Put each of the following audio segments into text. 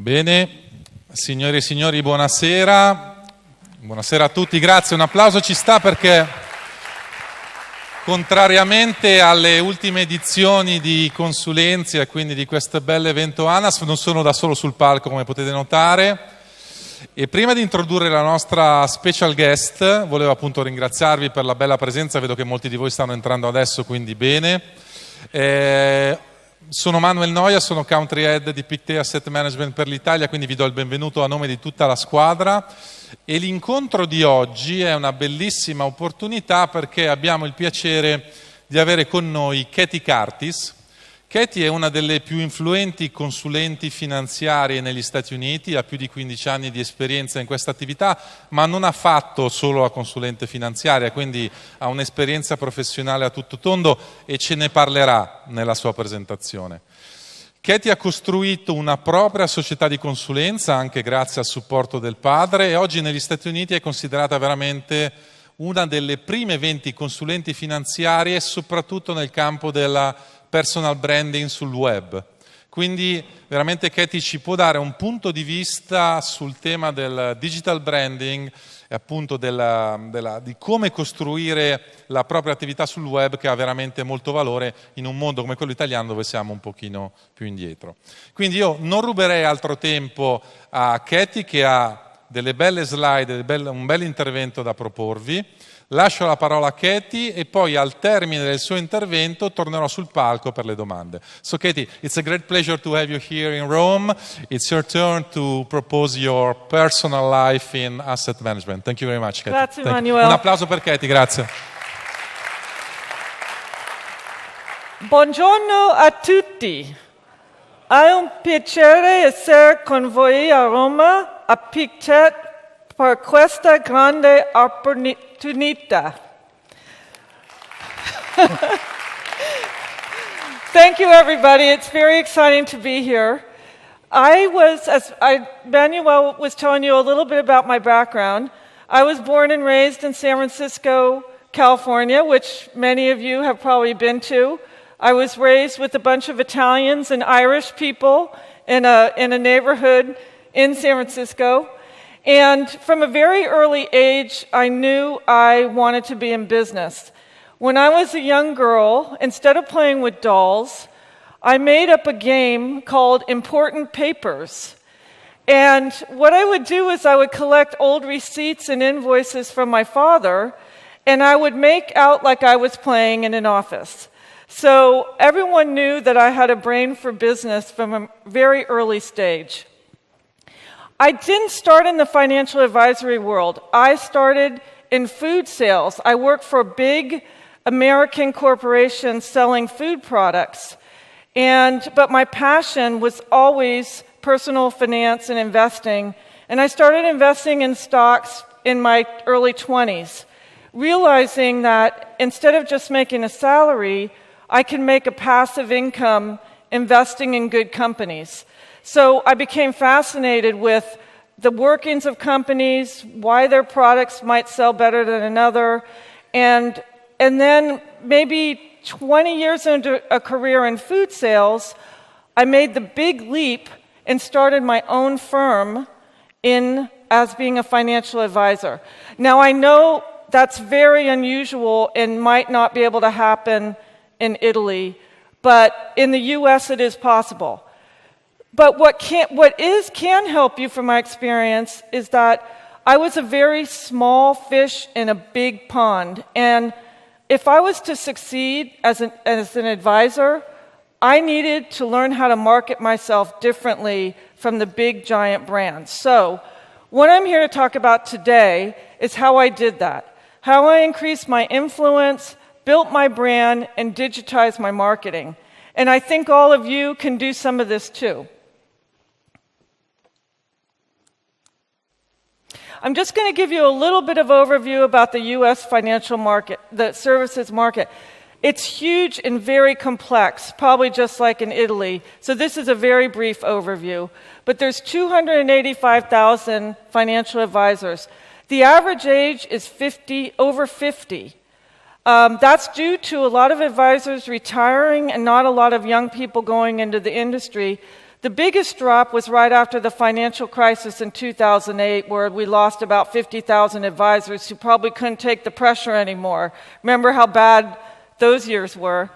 Bene, signore e signori, buonasera. Buonasera a tutti, grazie. Un applauso ci sta perché, contrariamente alle ultime edizioni di ConsulenTia e quindi di questo bel evento Anasf, non sono da solo sul palco, come potete notare. E prima di introdurre la nostra special guest, volevo appunto ringraziarvi per la bella presenza. Vedo che molti di voi stanno entrando adesso, quindi bene. Sono Manuel Noia, sono Country Head di Pictet Asset Management per l'Italia, quindi vi do il benvenuto a nome di tutta la squadra. E l'incontro di oggi è una bellissima opportunità perché abbiamo il piacere di avere con noi Katie Curtis. Katie è una delle più influenti consulenti finanziarie negli Stati Uniti, ha più di 15 anni di esperienza in questa attività, ma non ha fatto solo la consulente finanziaria, quindi ha un'esperienza professionale a tutto tondo e ce ne parlerà nella sua presentazione. Katie ha costruito una propria società di consulenza, anche grazie al supporto del padre, e oggi negli Stati Uniti è considerata veramente una delle prime 20 consulenti finanziarie, soprattutto nel campo della personal branding sul web. Quindi veramente Katie ci può dare un punto di vista sul tema del digital branding e appunto di come costruire la propria attività sul web, che ha veramente molto valore in un mondo come quello italiano dove siamo un pochino più indietro. Quindi io non ruberei altro tempo a Katie, che ha delle belle slide, un bel intervento da proporvi. Lascio la parola a Katie e poi al termine del suo intervento tornerò sul palco per le domande. So Katie, it's a great pleasure to have you here in Rome. It's your turn to propose your personal life in asset management. Thank you very much, Katie. Grazie, Manuel. Un applauso per Katie, grazie. Buongiorno a tutti. È un piacere essere con voi a Roma, a Pictet, per questa grande opportunità. Thank you, everybody. It's very exciting to be here. Manuel was telling you a little bit about my background. I was born and raised in San Francisco, California, which many of you have probably been to. I was raised with a bunch of Italians and Irish people in a neighborhood in San Francisco. And from a very early age, I knew I wanted to be in business. When I was a young girl, instead of playing with dolls, I made up a game called Important Papers. And what I would do is I would collect old receipts and invoices from my father, and I would make out like I was playing in an office. So everyone knew that I had a brain for business from a very early stage. I didn't start in the financial advisory world. I started in food sales. I worked for big American corporations selling food products. But my passion was always personal finance and investing. And I started investing in stocks in my early 20s, realizing that instead of just making a salary, I can make a passive income investing in good companies. So I became fascinated with the workings of companies, why their products might sell better than another, and then maybe 20 years into a career in food sales, I made the big leap and started my own firm as being a financial advisor. Now I know that's very unusual and might not be able to happen in Italy, but in the US it is possible. But what can help you from my experience is that I was a very small fish in a big pond. And if I was to succeed as an advisor, I needed to learn how to market myself differently from the big giant brands. So what I'm here to talk about today is how I did that, how I increased my influence, built my brand, and digitized my marketing. And I think all of you can do some of this too. I'm just going to give you a little bit of overview about the U.S. financial market, the services market. It's huge and very complex, probably just like in Italy. So this is a very brief overview. But there's 285,000 financial advisors. The average age is over 50. That's due to a lot of advisors retiring and not a lot of young people going into the industry. The biggest drop was right after the financial crisis in 2008, where we lost about 50,000 advisors who probably couldn't take the pressure anymore. Remember how bad those years were?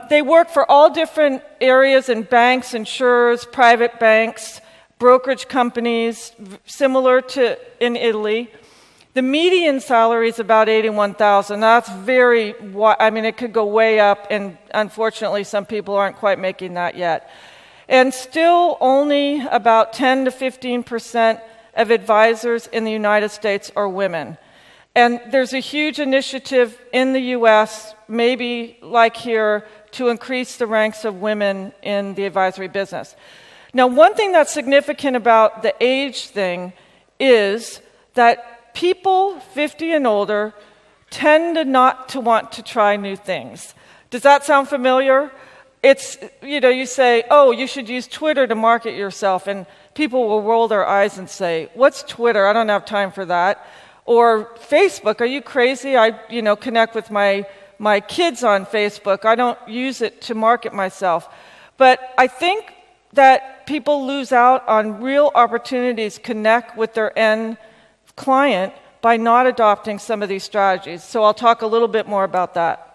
They work for all different areas in banks, insurers, private banks, brokerage companies, similar to in Italy. The median salary is about $81,000. That's very, I mean, it could go way up, and unfortunately, some people aren't quite making that yet. And still, only about 10 to 15% of advisors in the United States are women. And there's a huge initiative in the U.S., maybe like here, to increase the ranks of women in the advisory business. Now, one thing that's significant about the age thing is that people 50 and older tend to not to want to try new things. Does that sound familiar? It's, you say, oh, you should use Twitter to market yourself, and people will roll their eyes and say, what's Twitter? I don't have time for that. Or Facebook, are you crazy? I, connect with my kids on Facebook. I don't use it to market myself. But I think that people lose out on real opportunities to connect with their end client by not adopting some of these strategies. So I'll talk a little bit more about that.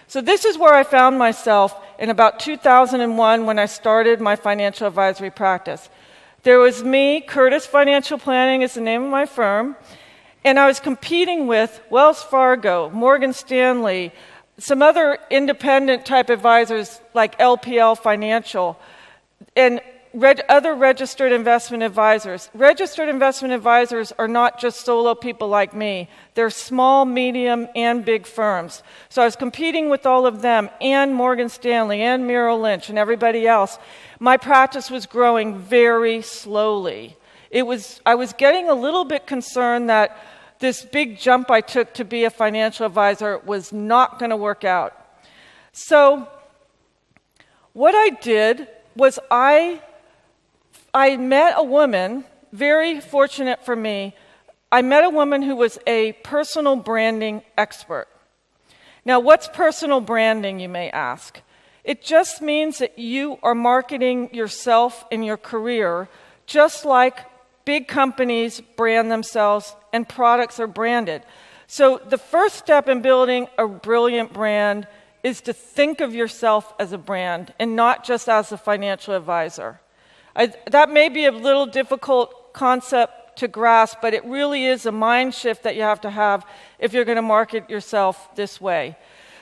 So this is where I found myself in about 2001 when I started my financial advisory practice. There was me, Curtis Financial Planning is the name of my firm, and I was competing with Wells Fargo, Morgan Stanley, some other independent type advisors like LPL Financial, and other registered investment advisors. Registered investment advisors are not just solo people like me. They're small, medium, and big firms. So I was competing with all of them, and Morgan Stanley, and Merrill Lynch, and everybody else. My practice was growing very slowly. I was getting a little bit concerned that this big jump I took to be a financial advisor was not going to work out. So what I did was I met a woman, very fortunate for me, I met a woman who was a personal branding expert. Now, what's personal branding, you may ask? It just means that you are marketing yourself and your career just like big companies brand themselves and products are branded. So the first step in building a brilliant brand is to think of yourself as a brand and not just as a financial advisor. That may be a little difficult concept to grasp, but it really is a mind shift that you have to have if you're going to market yourself this way.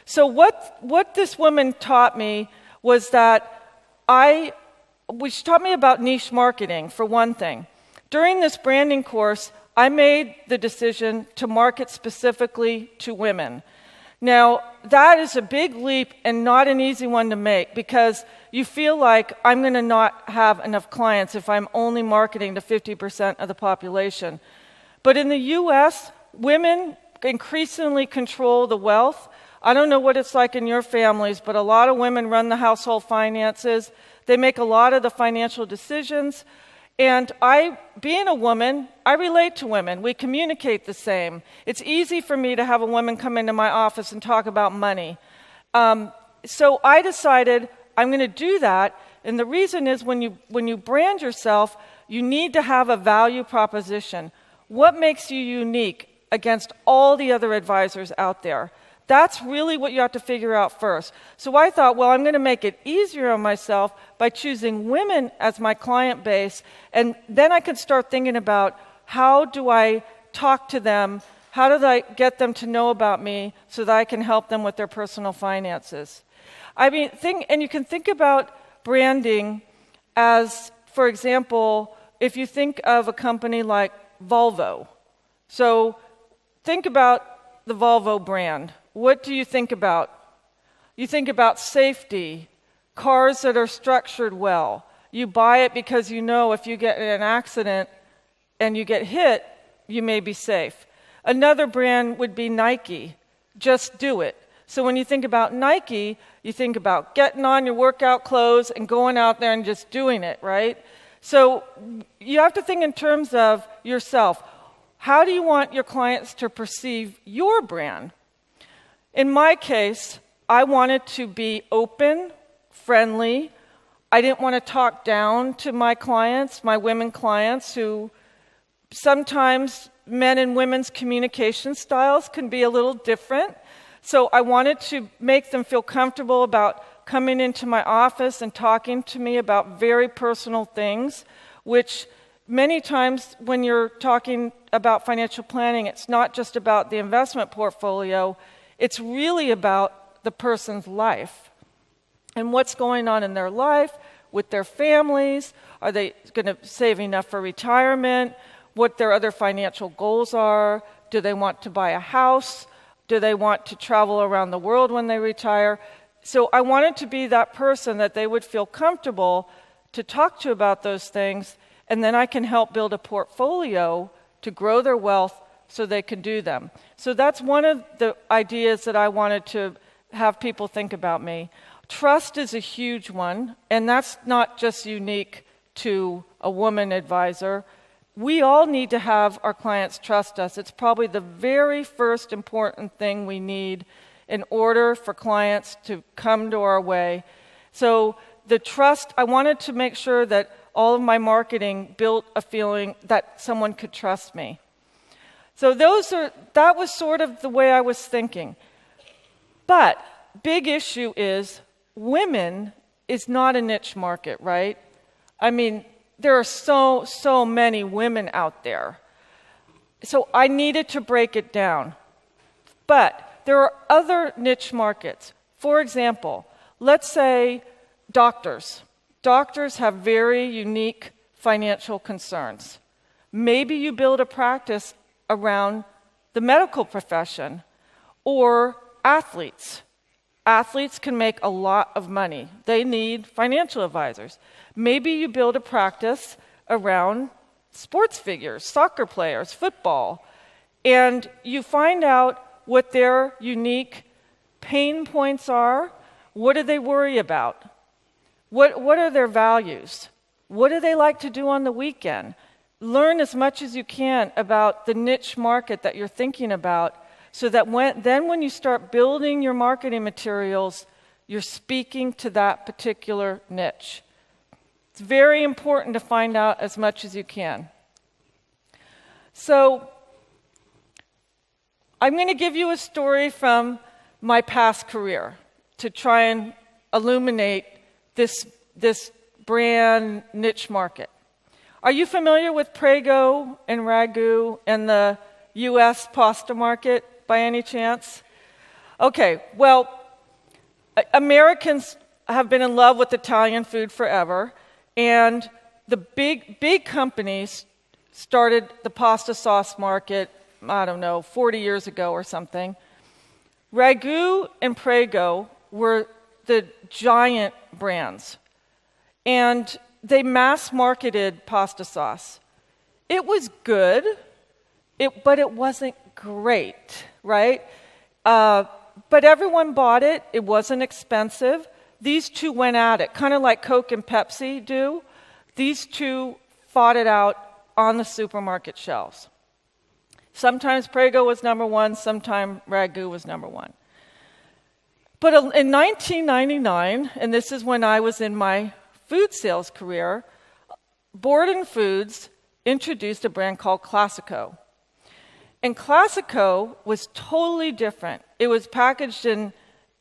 So what this woman taught me was that she taught me about niche marketing, for one thing. During this branding course, I made the decision to market specifically to women. Now, that is a big leap and not an easy one to make because you feel like I'm going to not have enough clients if I'm only marketing to 50% of the population. But in the U.S., women increasingly control the wealth. I don't know what it's like in your families, but a lot of women run the household finances. They make a lot of the financial decisions. And being a woman, I relate to women. We communicate the same. It's easy for me to have a woman come into my office and talk about money. So I decided I'm going to do that. And the reason is when you brand yourself, you need to have a value proposition. What makes you unique against all the other advisors out there? That's really what you have to figure out first. So I thought, well, I'm going to make it easier on myself by choosing women as my client base, and then I could start thinking about how do I talk to them, how do I get them to know about me so that I can help them with their personal finances. And you can think about branding as, for example, if you think of a company like Volvo. So think about the Volvo brand. What do you think about? You think about safety, cars that are structured well. You buy it because you know if you get in an accident and you get hit, you may be safe. Another brand would be Nike. Just do it. So when you think about Nike, you think about getting on your workout clothes and going out there and just doing it, right? So you have to think in terms of yourself. How do you want your clients to perceive your brand? In my case, I wanted to be open, friendly, I didn't want to talk down to my clients, my women clients, who sometimes men and women's communication styles can be a little different. So I wanted to make them feel comfortable about coming into my office and talking to me about very personal things, which many times when you're talking about financial planning, it's not just about the investment portfolio, it's really about the person's life and what's going on in their life with their families. Are they going to save enough for retirement? What their other financial goals are? Do they want to buy a house? Do they want to travel around the world when they retire? So I wanted to be that person that they would feel comfortable to talk to about those things, and then I can help build a portfolio to grow their wealth so they can do them. So that's one of the ideas that I wanted to have people think about me. Trust is a huge one, and that's not just unique to a woman advisor. We all need to have our clients trust us. It's probably the very first important thing we need in order for clients to come to our way. So the trust, I wanted to make sure that all of my marketing built a feeling that someone could trust me. So that was sort of the way I was thinking. But big issue is women is not a niche market, right? I mean, there are so many women out there. So I needed to break it down. But there are other niche markets. For example, let's say doctors. Doctors have very unique financial concerns. Maybe you build a practice around the medical profession, or athletes. Athletes can make a lot of money. They need financial advisors. Maybe you build a practice around sports figures, soccer players, football, and you find out what their unique pain points are. What do they worry about? What are their values? What do they like to do on the weekend? Learn as much as you can about the niche market that you're thinking about, so that when you start building your marketing materials, you're speaking to that particular niche. It's very important to find out as much as you can. So I'm going to give you a story from my past career to try and illuminate this brand niche market. Are you familiar with Prego and Ragu and the U.S. pasta market by any chance? Okay, well, Americans have been in love with Italian food forever, and the big companies started the pasta sauce market, 40 years ago or something. Ragu and Prego were the giant brands, and they mass-marketed pasta sauce. It was good, but it wasn't great, right? But everyone bought it. It wasn't expensive. These two went at it, kind of like Coke and Pepsi do. These two fought it out on the supermarket shelves. Sometimes Prego was number one, sometimes Ragu was number one. But in 1999, and this is when I was in my food sales career, Borden Foods introduced a brand called Classico. And Classico was totally different. It was packaged in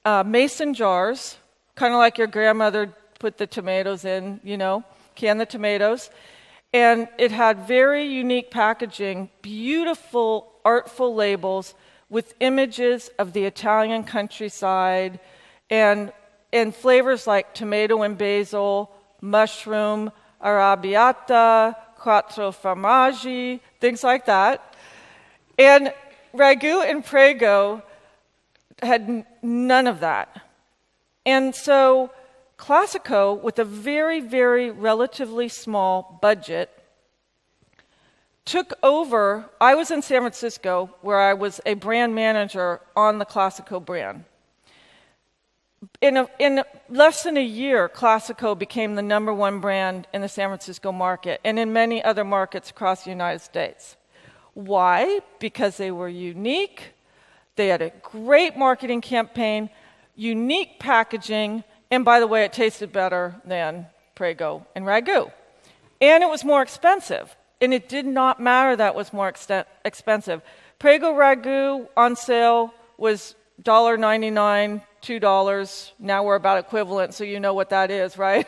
mason jars, kind of like your grandmother put the tomatoes in, can the tomatoes. And it had very unique packaging, beautiful, artful labels with images of the Italian countryside and flavors like tomato and basil, mushroom, arrabbiata, quattro formaggi, things like that. And Ragu and Prego had none of that. And so Classico, with a very, very relatively small budget, took over. I was in San Francisco, where I was a brand manager on the Classico brand. In less than a year, Classico became the number one brand in the San Francisco market and in many other markets across the United States. Why? Because they were unique. They had a great marketing campaign, unique packaging, and by the way, it tasted better than Prego and Ragu. And it was more expensive. And it did not matter that it was more expensive. Prego Ragu on sale was $1.99, $2. Now we're about equivalent, so you know what that is, right?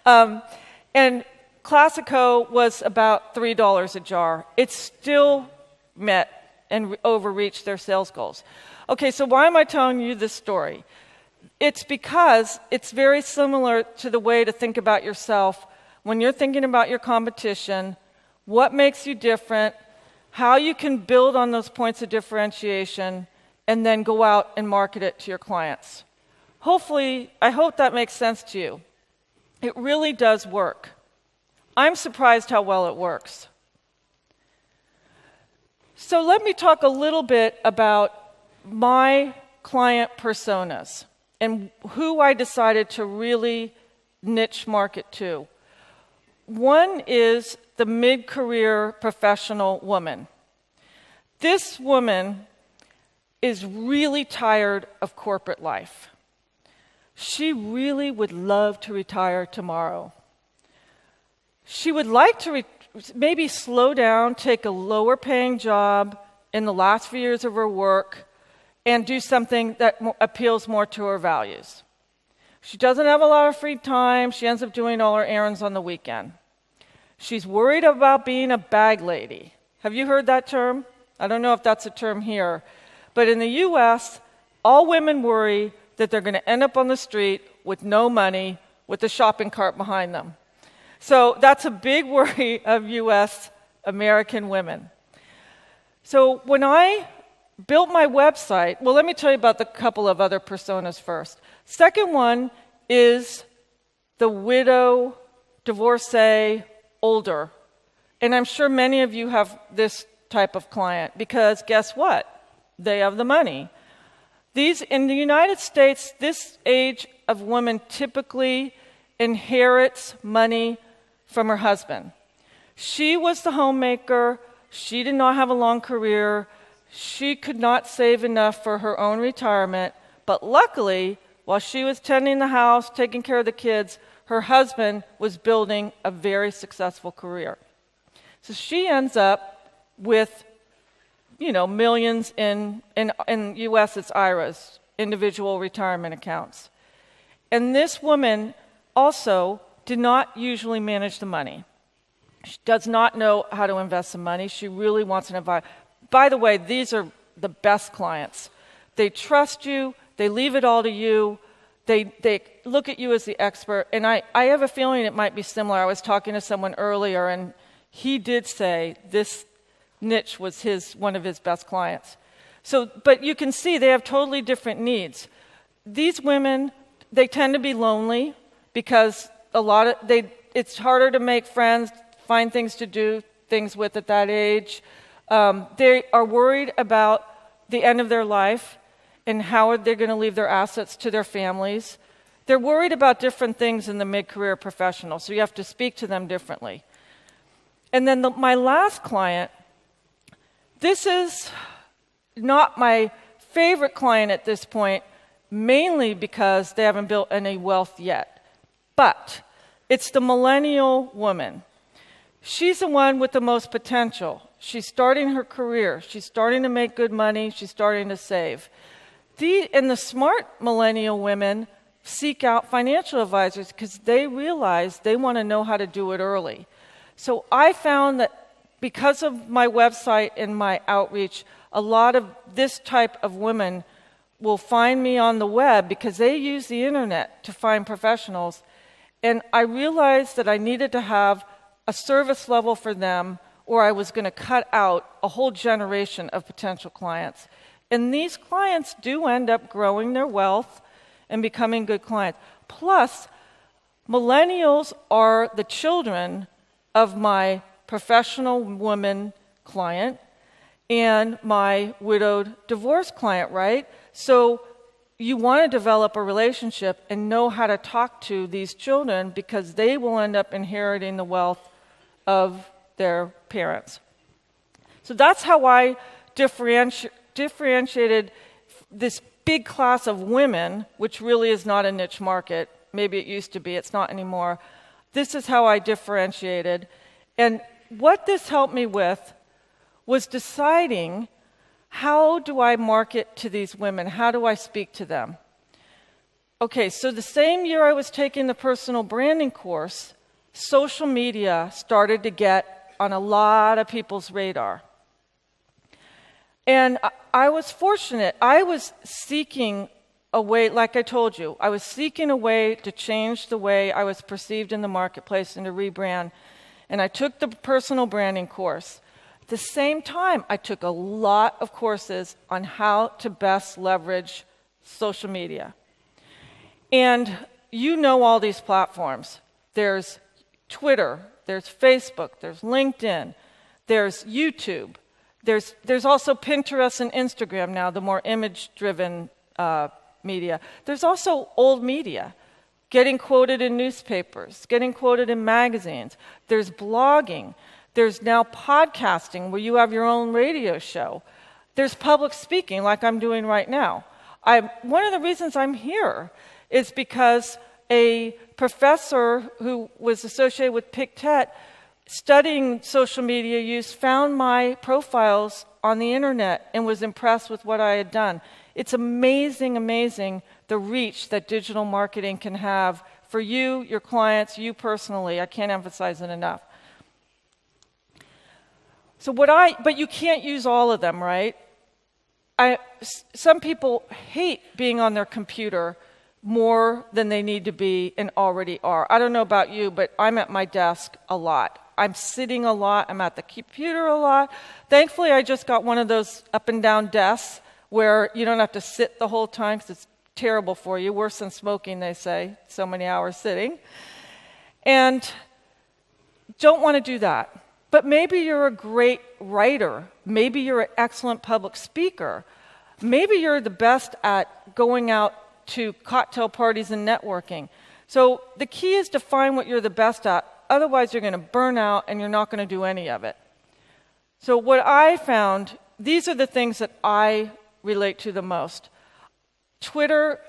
And Classico was about $3 a jar. It still met and overreached their sales goals. Okay, so why am I telling you this story? It's because it's very similar to the way to think about yourself when you're thinking about your competition, what makes you different, how you can build on those points of differentiation, and then go out and market it to your clients. Hopefully, I hope that makes sense to you. It really does work. I'm surprised how well it works. So let me talk a little bit about my client personas and who I decided to really niche market to. One is the mid-career professional woman. This woman is really tired of corporate life. She really would love to retire tomorrow. She would like to maybe slow down, take a lower paying job in the last few years of her work, and do something that appeals more to her values. She doesn't have a lot of free time. She ends up doing all her errands on the weekend. She's worried about being a bag lady. Have you heard that term? I don't know if that's a term here. But in the US, all women worry that they're going to end up on the street with no money, with a shopping cart behind them. So that's a big worry of US American women. So when I built my website, well, let me tell you about the couple of other personas first. Second one is the widow, divorcee, older. And I'm sure many of you have this type of client because guess what? They have the money. In the United States, this age of woman typically inherits money from her husband. She was the homemaker. She did not have a long career. She could not save enough for her own retirement. But luckily, while she was tending the house, taking care of the kids, her husband was building a very successful career. So she ends up with, millions in US, it's IRAs, individual retirement accounts. And this woman also did not usually manage the money. She does not know how to invest the money. She really wants an advisor. By the way, these are the best clients. They trust you. They leave it all to you. They look at you as the expert. And I have a feeling it might be similar. I was talking to someone earlier, and he did say this niche was one of his best clients. But you can see they have totally different needs. These women, they tend to be lonely because it's harder to make friends, find things to do, things with at that age. They are worried about the end of their life and how they're going to leave their assets to their families. They're worried about different things in the mid-career professional, so you have to speak to them differently. And then my last client, this is not my favorite client at this point, mainly because they haven't built any wealth yet. But it's the millennial woman. She's the one with the most potential. She's starting her career. She's starting to make good money. She's starting to save. And the smart millennial women seek out financial advisors because they realize they want to know how to do it early. So I found that because of my website and my outreach, a lot of this type of women will find me on the web because they use the internet to find professionals. And I realized that I needed to have a service level for them or I was going to cut out a whole generation of potential clients. And these clients do end up growing their wealth and becoming good clients. Plus, millennials are the children of my professional woman client and my widowed divorced client, right? So you want to develop a relationship and know how to talk to these children because they will end up inheriting the wealth of their parents. So that's how I differentiated this big class of women, which really is not a niche market, Maybe it used to be, it's not anymore. This is how I differentiated. And what this helped me with was deciding, how do I market to these women? How do I speak to them? Okay, so the same year I was taking the personal branding course, social media started to get on a lot of people's radar. And I was fortunate. I was seeking a way, like I told you, I was seeking a way to change the way I was perceived in the marketplace and to rebrand. And I took the personal branding course. At the same time, I took a lot of courses on how to best leverage social media. And you know all these platforms. There's Twitter, there's Facebook, there's LinkedIn, there's YouTube. There's also Pinterest and Instagram now, the more image-driven media. There's also old media, getting quoted in newspapers, getting quoted in magazines. There's blogging. There's now podcasting, where you have your own radio show. There's public speaking, like I'm doing right now. One of the reasons I'm here is because a professor who was associated with Pictet, studying social media use, found my profiles on the internet and was impressed with what I had done. It's amazing, amazing the reach that digital marketing can have for you, your clients, you personally. I can't emphasize it enough. So but you can't use all of them, right? Some people hate being on their computer more than they need to be and already are. I don't know about you, but I'm at my desk a lot. I'm sitting a lot. I'm at the computer a lot. Thankfully, I just got one of those up and down desks where you don't have to sit the whole time, because it's terrible for you. Worse than smoking, they say. So many hours sitting. And don't want to do that. But maybe you're a great writer. Maybe you're an excellent public speaker. Maybe you're the best at going out to cocktail parties and networking. So the key is to find what you're the best at. Otherwise, you're going to burn out and you're not going to do any of it. So what I found, these are the things that I relate to the most. Twitter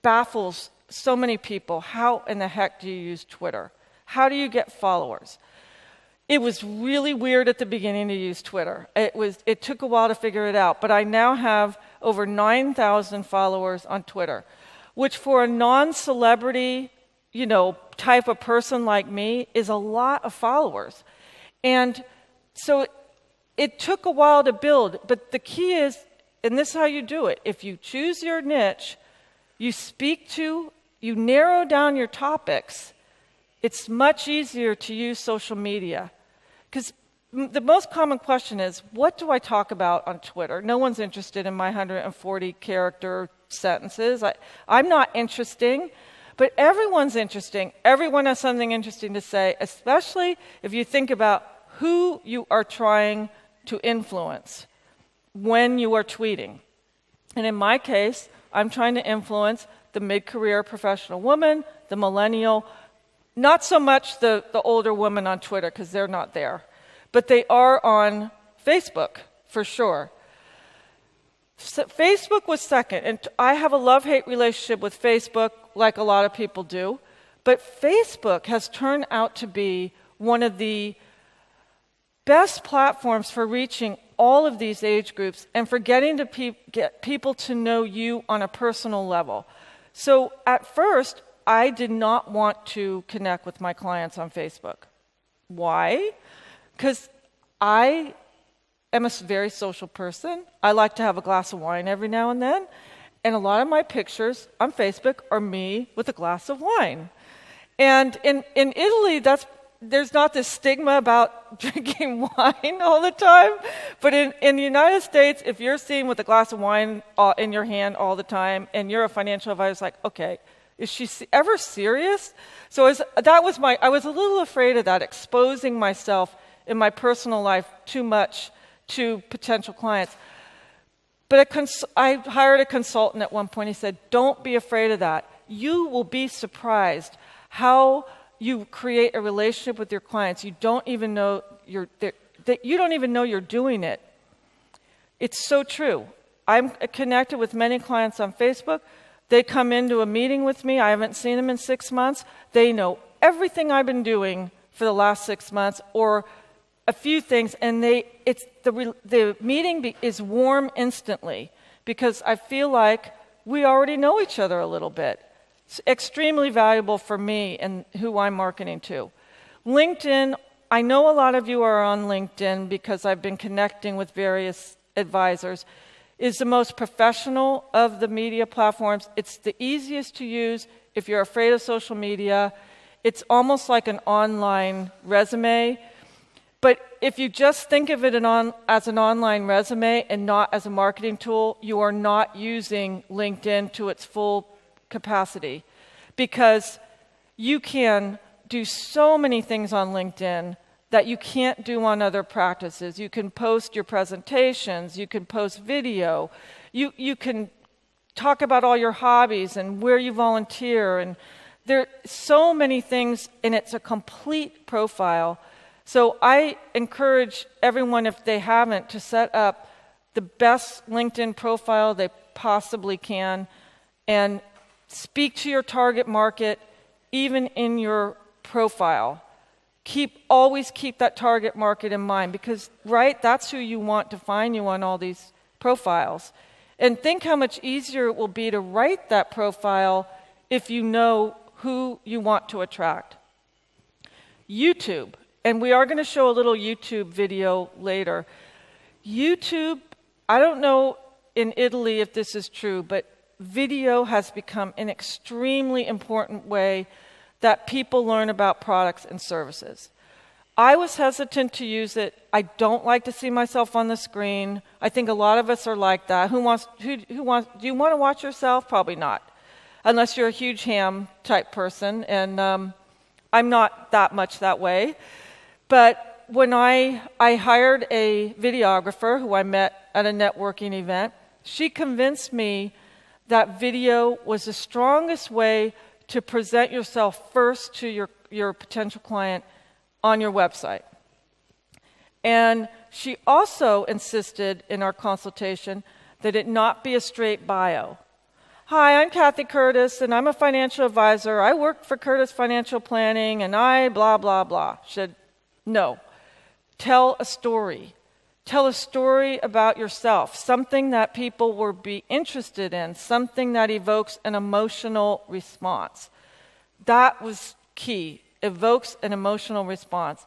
baffles so many people. How in the heck do you use Twitter? How do you get followers? It was really weird at the beginning to use Twitter. It took a while to figure it out, but I now have over 9,000 followers on Twitter, which for a non-celebrity, type of person like me is a lot of followers. And so it took a while to build, but the key is, and this is how you do it, if you choose your niche, you narrow down your topics, it's much easier to use social media. Because the most common question is, what do I talk about on Twitter? No one's interested in my 140-character sentences. I'm not interesting, but everyone's interesting. Everyone has something interesting to say, especially if you think about who you are trying to influence when you are tweeting. And in my case, I'm trying to influence the mid-career professional woman, the millennial, not so much the older women on Twitter, because they're not there. But they are on Facebook, for sure. So Facebook was second. And I have a love-hate relationship with Facebook, like a lot of people do. But Facebook has turned out to be one of the best platforms for reaching all of these age groups and for getting to get people to know you on a personal level. So at first, I did not want to connect with my clients on Facebook. Why? Because I am a very social person. I like to have a glass of wine every now and then. And a lot of my pictures on Facebook are me with a glass of wine. And in Italy, there's not this stigma about drinking wine all the time. But in the United States, if you're seen with a glass of wine in your hand all the time and you're a financial advisor, it's like, okay, is she ever serious? So I was a little afraid of that, exposing myself in my personal life too much to potential clients. But I hired a consultant at one point. He said, don't be afraid of that. You will be surprised how you create a relationship with your clients. You don't even know you're doing it. It's so true. I'm connected with many clients on Facebook, They come into a meeting with me. I haven't seen them in 6 months. They know everything I've been doing for the last 6 months, or a few things, and the meeting is warm instantly because I feel like we already know each other a little bit. It's extremely valuable for me and who I'm marketing to. LinkedIn, I know a lot of you are on LinkedIn because I've been connecting with various advisors, is the most professional of the media platforms. It's the easiest to use if you're afraid of social media. It's almost like an online resume. But if you just think of it as an online resume and not as a marketing tool, you are not using LinkedIn to its full capacity, because you can do so many things on LinkedIn that you can't do on other practices. You can post your presentations, you can post video, you can talk about all your hobbies and where you volunteer, and there are so many things, and it's a complete profile. So I encourage everyone, if they haven't, to set up the best LinkedIn profile they possibly can and speak to your target market even in your profile. Always keep that target market in mind, because, right, that's who you want to find you on all these profiles. And think how much easier it will be to write that profile if you know who you want to attract. YouTube, and we are going to show a little YouTube video later. YouTube, I don't know in Italy if this is true, but video has become an extremely important way that people learn about products and services. I was hesitant to use it. I don't like to see myself on the screen. I think a lot of us are like that. Do you want to watch yourself? Probably not, unless you're a huge ham type person, and I'm not that much that way. But when I hired a videographer who I met at a networking event, she convinced me that video was the strongest way to present yourself first to your potential client on your website. And she also insisted in our consultation that it not be a straight bio. Hi, I'm Kathy Curtis, and I'm a financial advisor. I work for Curtis Financial Planning, and I blah, blah, blah. She said, no, tell a story. Tell a story about yourself, something that people will be interested in, something that evokes an emotional response. That was key, evokes an emotional response.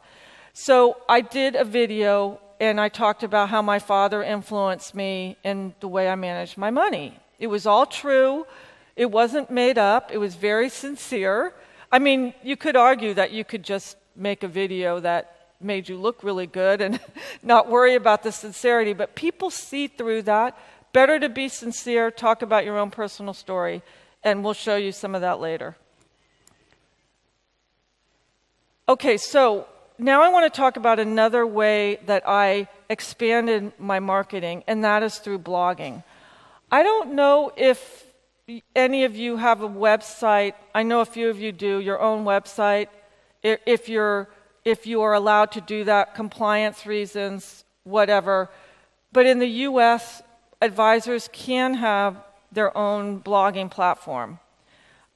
So I did a video, and I talked about how my father influenced me in the way I managed my money. It was all true. It wasn't made up. It was very sincere. I mean, you could argue that you could just make a video that made you look really good and not worry about the sincerity, but people see through that. Better to be sincere, talk about your own personal story, and we'll show you some of that later. Okay, so now I want to talk about another way that I expanded my marketing, and that is through blogging. I don't know if any of you have a website. I know a few of you do, your own website. If you are allowed to do that, compliance reasons, whatever. But in the US, advisors can have their own blogging platform.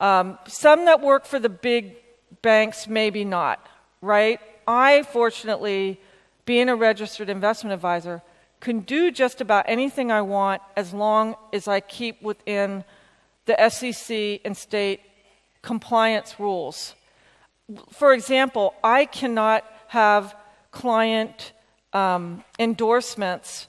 Some that work for the big banks, maybe not, right? I, fortunately, being a registered investment advisor, can do just about anything I want as long as I keep within the SEC and state compliance rules. For example, I cannot have client endorsements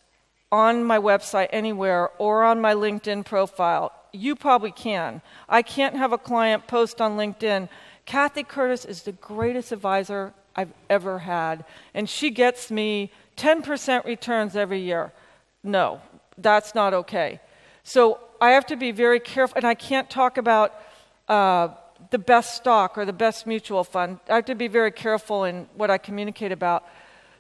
on my website anywhere or on my LinkedIn profile. You probably can. I can't have a client post on LinkedIn, Kathy Curtis is the greatest advisor I've ever had, and she gets me 10% returns every year. No, that's not okay. So I have to be very careful, and I can't talk about the best stock or the best mutual fund. I have to be very careful in what I communicate about.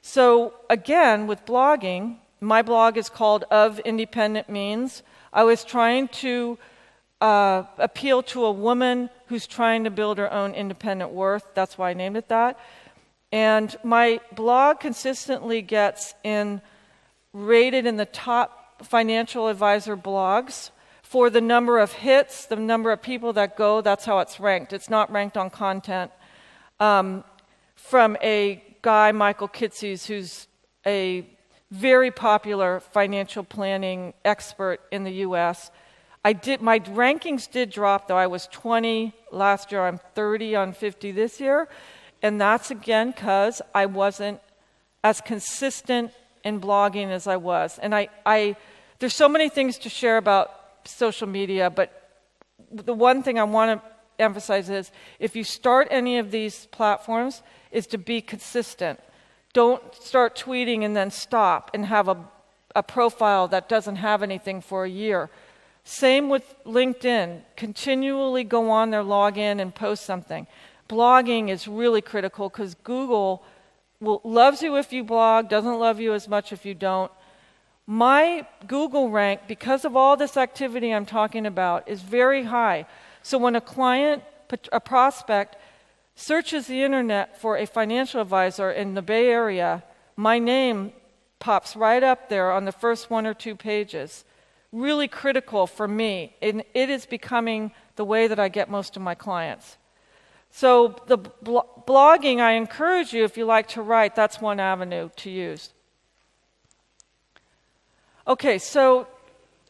So again, with blogging, my blog is called Of Independent Means. I was trying to appeal to a woman who's trying to build her own independent worth. That's why I named it that. And my blog consistently gets rated in the top financial advisor blogs for the number of hits, the number of people that go. That's how it's ranked. It's not ranked on content. From a guy, Michael Kitces, who's a very popular financial planning expert in the U.S. My rankings did drop, though. I was 20 last year. I'm 30 on 50 this year. And that's, again, because I wasn't as consistent in blogging as I was. And there's so many things to share about social media, but the one thing I want to emphasize is if you start any of these platforms is to be consistent. Don't start tweeting and then stop and have a profile that doesn't have anything for a year. Same with LinkedIn. Continually go on there, log in, and post something. Blogging is really critical because Google loves you if you blog, doesn't love you as much if you don't. My Google rank, because of all this activity I'm talking about, is very high. So when a client, a prospect, searches the internet for a financial advisor in the Bay Area, my name pops right up there on the first 1 or 2 pages. Really critical for me. And it is becoming the way that I get most of my clients. So the blogging, I encourage you, if you like to write, that's one avenue to use. Okay, so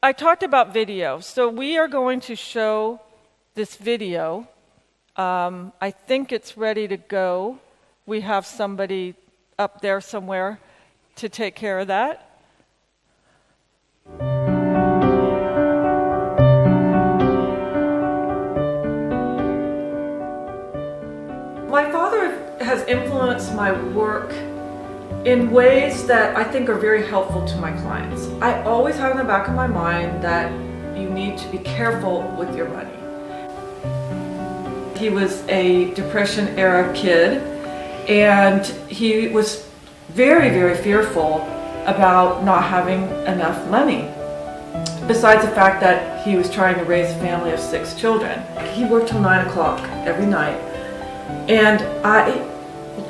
I talked about video. So we are going to show this video. I think it's ready to go. We have somebody up there somewhere to take care of that. My father has influenced my work in ways that I think are very helpful to my clients. I always have in the back of my mind that you need to be careful with your money. He was a Depression-era kid, and he was very, very fearful about not having enough money. Besides the fact that he was trying to raise a family of 6 children. He worked till 9 o'clock every night. And I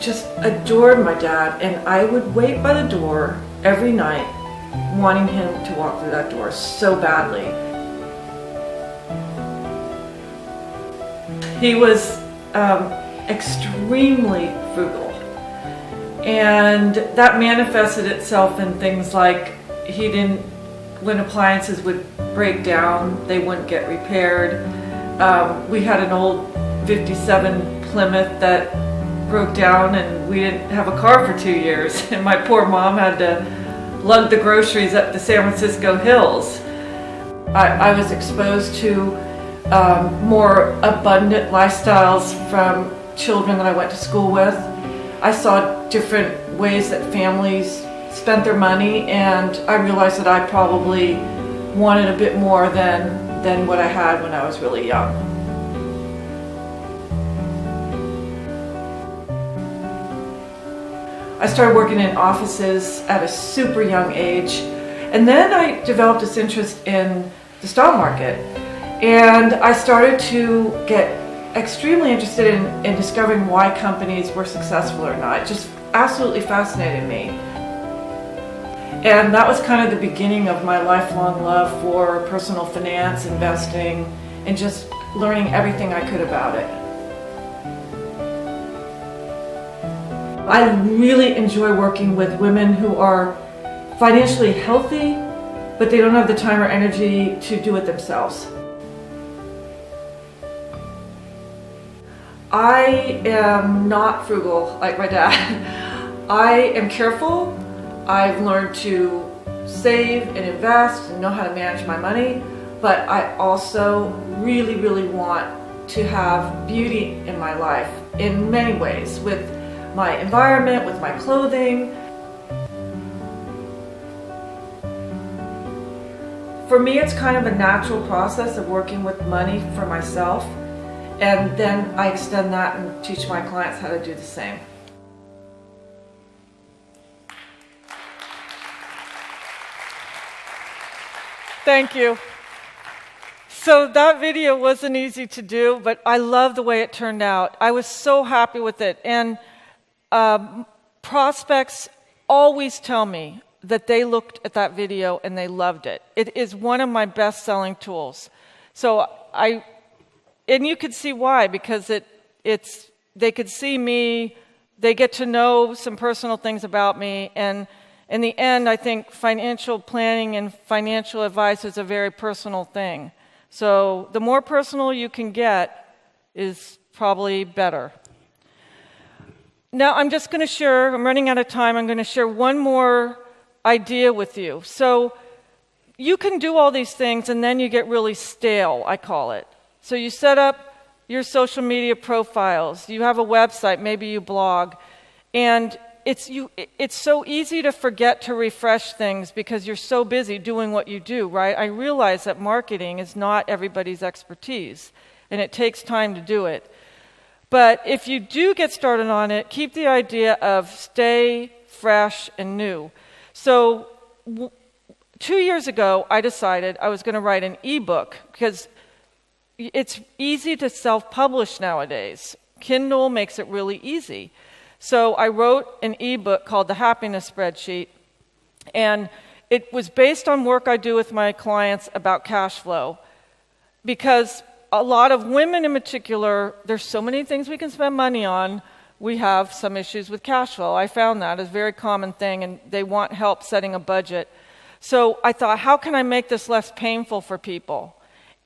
just adored my dad, and I would wait by the door every night wanting him to walk through that door so badly. He was extremely frugal, and that manifested itself in things like when appliances would break down, they wouldn't get repaired. We had an old 57 Plymouth that broke down, and we didn't have a car for 2 years, and my poor mom had to lug the groceries up the San Francisco hills. I was exposed to more abundant lifestyles from children that I went to school with. I saw different ways that families spent their money, and I realized that I probably wanted a bit more than what I had when I was really young. I started working in offices at a super young age, and then I developed this interest in the stock market, and I started to get extremely interested in discovering why companies were successful or not. It just absolutely fascinated me. And that was kind of the beginning of my lifelong love for personal finance, investing, and just learning everything I could about it. I really enjoy working with women who are financially healthy, but they don't have the time or energy to do it themselves. I am not frugal like my dad. I am careful. I've learned to save and invest and know how to manage my money, but I also really, really want to have beauty in my life in many ways, with my environment, with my clothing. For me, it's kind of a natural process of working with money for myself, and then I extend that and teach my clients how to do the same. Thank you. So that video wasn't easy to do, but I love the way it turned out. I was so happy with it. And prospects always tell me that they looked at that video and they loved it. It is one of my best-selling tools. So and you could see why, because they could see me, they get to know some personal things about me, and in the end, I think financial planning and financial advice is a very personal thing. So the more personal you can get is probably better. Now I'm just going to share, I'm running out of time, I'm going to share one more idea with you. So you can do all these things and then you get really stale, I call it. So you set up your social media profiles, you have a website, maybe you blog, and it's so easy to forget to refresh things because you're so busy doing what you do, right? I realize that marketing is not everybody's expertise, and it takes time to do it. But if you do get started on it, keep the idea of stay fresh and new. So 2 years ago, I decided I was going to write an ebook because it's easy to self-publish nowadays. Kindle makes it really easy. So I wrote an ebook called The Happiness Spreadsheet, and it was based on work I do with my clients about cash flow. Because a lot of women in particular, there's so many things we can spend money on, we have some issues with cash flow. I found that as a very common thing, and they want help setting a budget. So I thought, how can I make this less painful for people?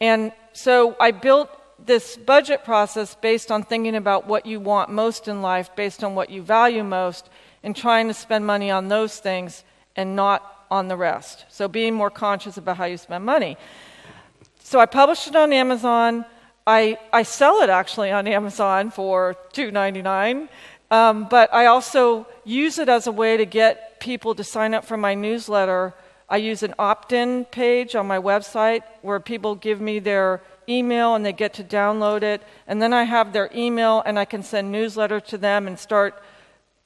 And so I built this budget process based on thinking about what you want most in life, based on what you value most, and trying to spend money on those things and not on the rest. So being more conscious about how you spend money. So I published it on Amazon. I sell it actually on Amazon for $2.99, but I also use it as a way to get people to sign up for my newsletter. I use an opt-in page on my website where people give me their email and they get to download it, and then I have their email and I can send newsletter to them and start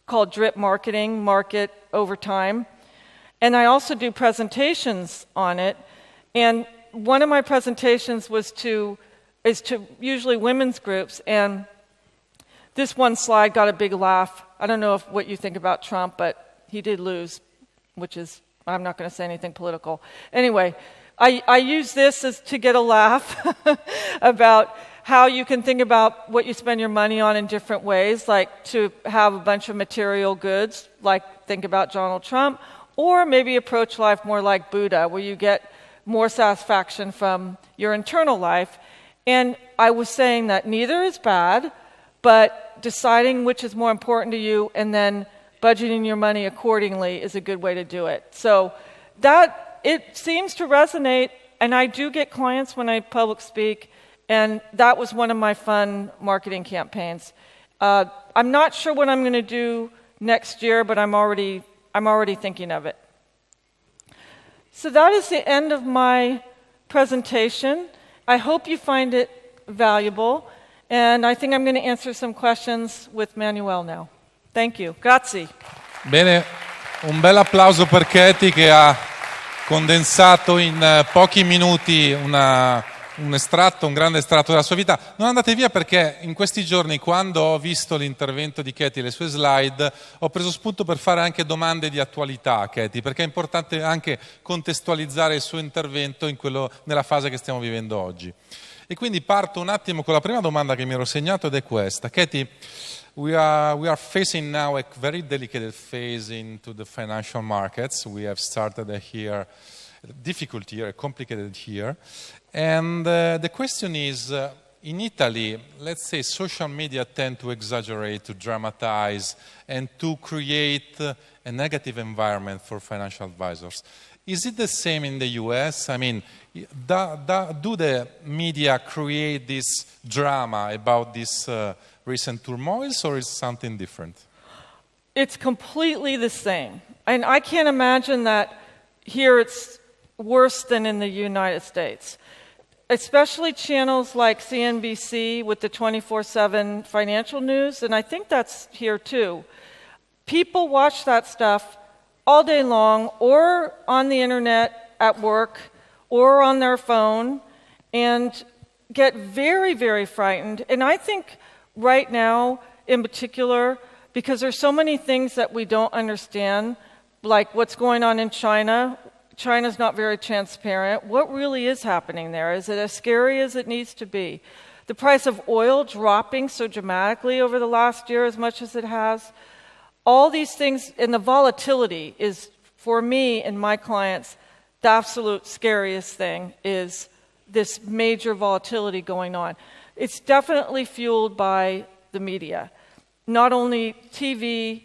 called drip marketing, market over time. And I also do presentations on it, and one of my presentations is to usually women's groups, and this one slide got a big laugh. I don't know what you think about Trump, but he did lose, which is, I'm not going to say anything political. Anyway, I use this to get a laugh about how you can think about what you spend your money on in different ways, like to have a bunch of material goods, like think about Donald Trump, or maybe approach life more like Buddha, where you get more satisfaction from your internal life. And I was saying that neither is bad, but deciding which is more important to you and then budgeting your money accordingly is a good way to do it. So it seems to resonate, and I do get clients when I public speak, and that was one of my fun marketing campaigns. I'm not sure what I'm going to do next year, but I'm already thinking of it. So that is the end of my presentation. I hope you find it valuable, and I think I'm going to answer some questions with Manuel now. Thank you. Grazie. Bene, un bel applauso per Katie che ha condensato in pochi minuti un grande estratto della sua vita. Non andate via, perché in questi giorni, quando ho visto l'intervento di Katie e le sue slide, ho preso spunto per fare anche domande di attualità a Katie, perché è importante anche contestualizzare il suo intervento nella fase che stiamo vivendo oggi. E quindi parto un attimo con la prima domanda che mi ero segnato, ed è questa. Katie, we are facing now a very delicate phase into the financial markets. We have started a difficult year, a complicated year. And the question is, in Italy, let's say social media tend to exaggerate, to dramatize, and to create a negative environment for financial advisors. Is it the same in the US? I mean, do the media create this drama about this recent turmoils, or is it something different? It's completely the same. And I can't imagine that here it's worse than in the United States. Especially channels like CNBC with the 24/7 financial news, and I think that's here too. People watch that stuff all day long, or on the internet at work, or on their phone, and get very, very frightened. And I think right now, in particular, because there's so many things that we don't understand, like what's going on in China. China's not very transparent. What really is happening there? Is it as scary as it needs to be? The price of oil dropping so dramatically over the last year as much as it has. All these things, and the volatility is, for me and my clients, the absolute scariest thing is this major volatility going on. It's definitely fueled by the media. Not only TV,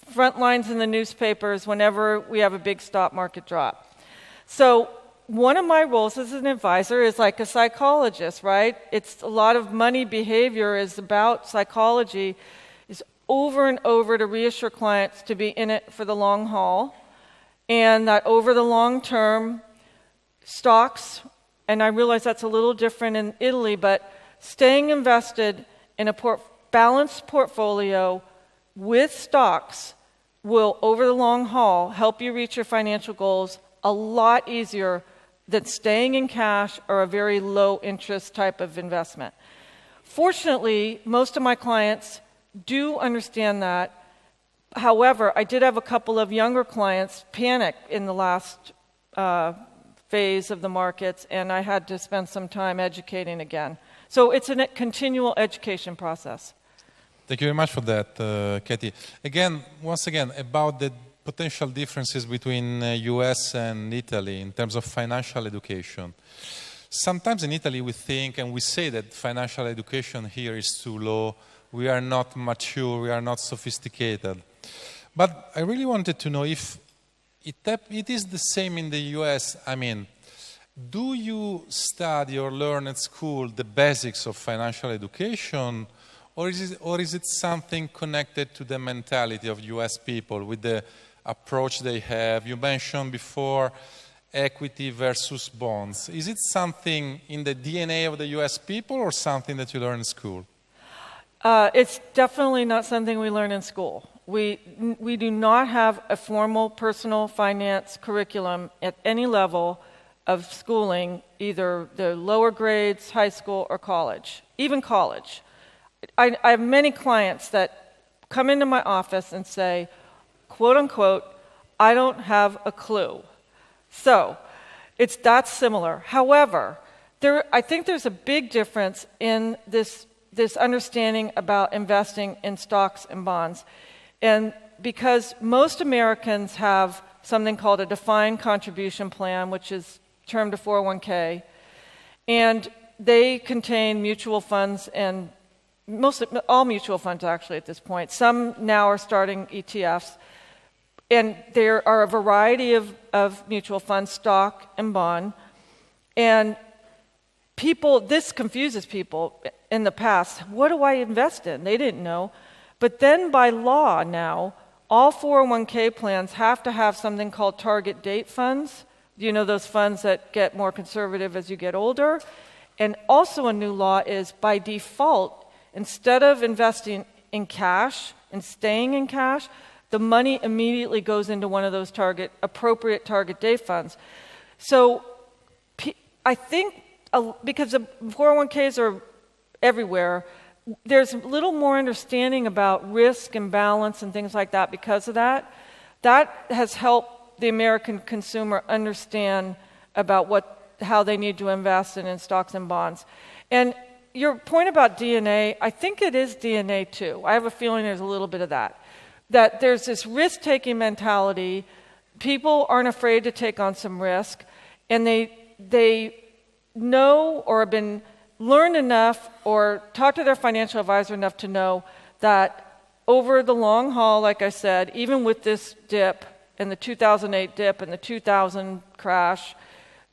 front lines in the newspapers whenever we have a big stock market drop. So one of my roles as an advisor is like a psychologist, right? It's a lot of money behavior is about psychology, is over and over to reassure clients to be in it for the long haul, and that over the long term, stocks, and I realize that's a little different in Italy, but staying invested in a balanced portfolio with stocks will, over the long haul, help you reach your financial goals a lot easier than staying in cash or a very low interest type of investment. Fortunately, most of my clients do understand that. However, I did have a couple of younger clients panic in the last phase of the markets, and I had to spend some time educating again. So it's a continual education process. Thank you very much for that, Katie. Once again, about the potential differences between US and Italy in terms of financial education. Sometimes in Italy we think and we say that financial education here is too low, we are not mature, we are not sophisticated. But I really wanted to know if it is the same in the US. I mean, do you study or learn at school the basics of financial education, or is it something connected to the mentality of US people with the approach they have? You mentioned before equity versus bonds. Is it something in the DNA of the US people or something that you learn in school? It's definitely not something we learn in school. We do not have a formal personal finance curriculum at any level of schooling, either the lower grades, high school, or college, even college. I have many clients that come into my office and say, quote unquote, I don't have a clue. So it's that similar. However, I think there's a big difference in this understanding about investing in stocks and bonds. And because most Americans have something called a defined contribution plan, which is termed a 401k, and they contain mutual funds, and all mutual funds actually at this point. Some now are starting ETFs. And there are a variety of mutual funds, stock and bond. And this confuses people in the past. What do I invest in? They didn't know. But then by law now, all 401k plans have to have something called target date funds. You know, those funds that get more conservative as you get older. And also a new law is, by default, instead of investing in cash and staying in cash, the money immediately goes into one of those appropriate target date funds. So I think because the 401ks are everywhere, there's a little more understanding about risk and balance and things like that because of that. That has helped the American consumer understand about how they need to invest in stocks and bonds. And your point about DNA, I think it is DNA too. I have a feeling there's a little bit of that. That there's this risk-taking mentality. People aren't afraid to take on some risk, and they know or have been learned enough or talk to their financial advisor enough to know that over the long haul, like I said, even with this dip and the 2008 dip and the 2000 crash,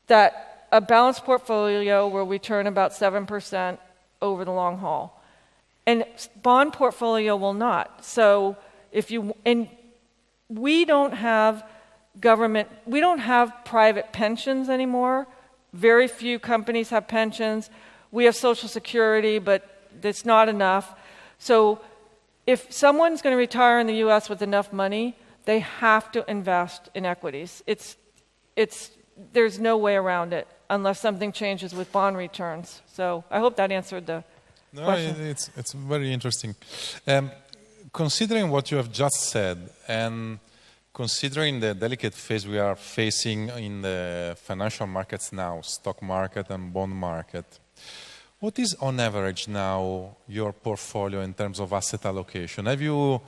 that a balanced portfolio will return about 7% over the long haul. And bond portfolio will not. So we don't have private pensions anymore. Very few companies have pensions. We have Social Security, but it's not enough. So if someone's going to retire in the U.S. with enough money, they have to invest in equities. There's no way around it unless something changes with bond returns. So I hope that answered the question. It's very interesting. Considering what you have just said and Considering the delicate phase we are facing in the financial markets now, stock market and bond market, what is on average now your portfolio in terms of asset allocation? Have you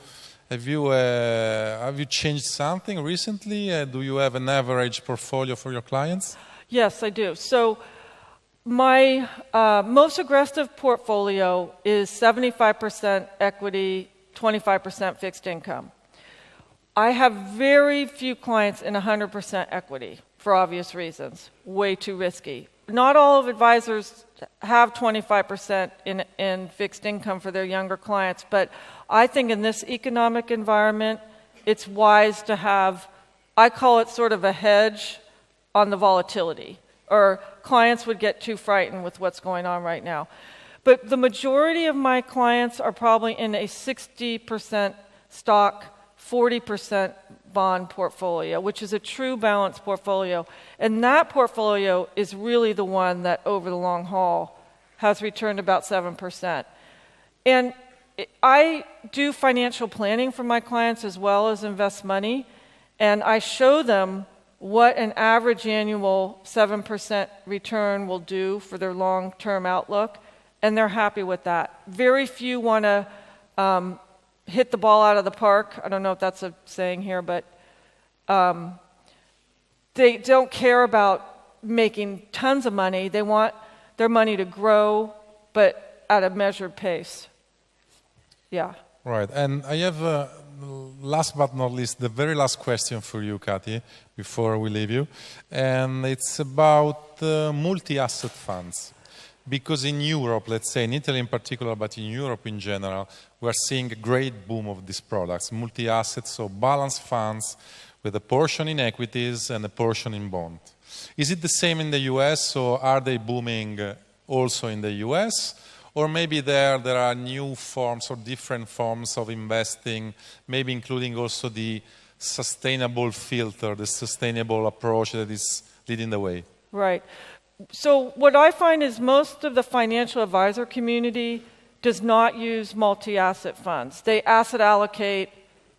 changed something recently? Do you have an average portfolio for your clients? Yes, I do. So my most aggressive portfolio is 75% equity, 25% fixed income. I have very few clients in 100% equity for obvious reasons, way too risky. Not all of advisors have 25% in fixed income for their younger clients, but I think in this economic environment, it's wise to have, I call it sort of a hedge on the volatility, or clients would get too frightened with what's going on right now. But the majority of my clients are probably in a 60% stock, 40% bond portfolio, which is a true balanced portfolio. And that portfolio is really the one that over the long haul has returned about 7%. And I do financial planning for my clients as well as invest money, and I show them what an average annual 7% return will do for their long-term outlook, and they're happy with that. Very few want to hit the ball out of the park. I don't know if that's a saying here, but they don't care about making tons of money. They want their money to grow, but at a measured pace. Yeah. Right. And I have, last but not least, the very last question for you, Katy, before we leave you. And it's about multi-asset funds. Because in Europe, let's say in Italy in particular, but in Europe in general, we're seeing a great boom of these products, multi-assets, so balanced funds with a portion in equities and a portion in bond. Is it the same in the US, or are they booming also in the US? Or maybe there are new forms or different forms of investing, maybe including also the sustainable filter, the sustainable approach that is leading the way? Right. So what I find is most of the financial advisor community does not use multi-asset funds. They asset allocate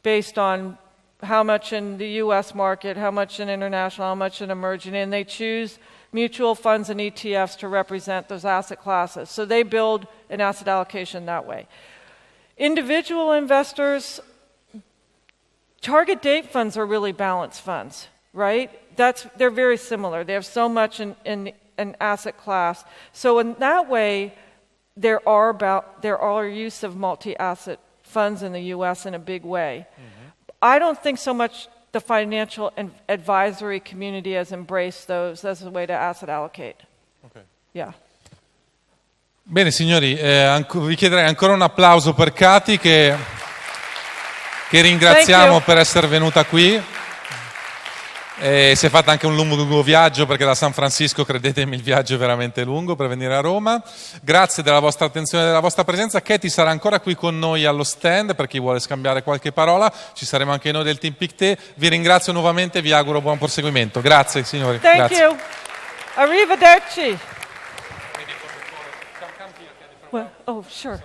based on how much in the US market, how much in international, how much in emerging, and they choose mutual funds and ETFs to represent those asset classes. So they build an asset allocation that way. Individual investors, target date funds are really balanced funds, right? They're very similar. They have so much in an asset class. So in that way, there are use of multi-asset funds in the U.S. in a big way. Mm-hmm. I don't think so much the financial and advisory community has embraced those as a way to asset allocate. Okay. Yeah. Bene signori, vi chiederei ancora un applauso per Katy che ringraziamo per essere venuta qui. Si è fatto anche un lungo viaggio, perché da San Francisco, credetemi, il viaggio è veramente lungo per venire a Roma. Grazie della vostra attenzione e della vostra presenza. Katy sarà ancora qui con noi allo stand per chi vuole scambiare qualche parola. Ci saremo anche noi del team Pictet. Vi ringrazio nuovamente e vi auguro buon proseguimento. Grazie signori. Thank you. Arrivederci. Well, oh, sure.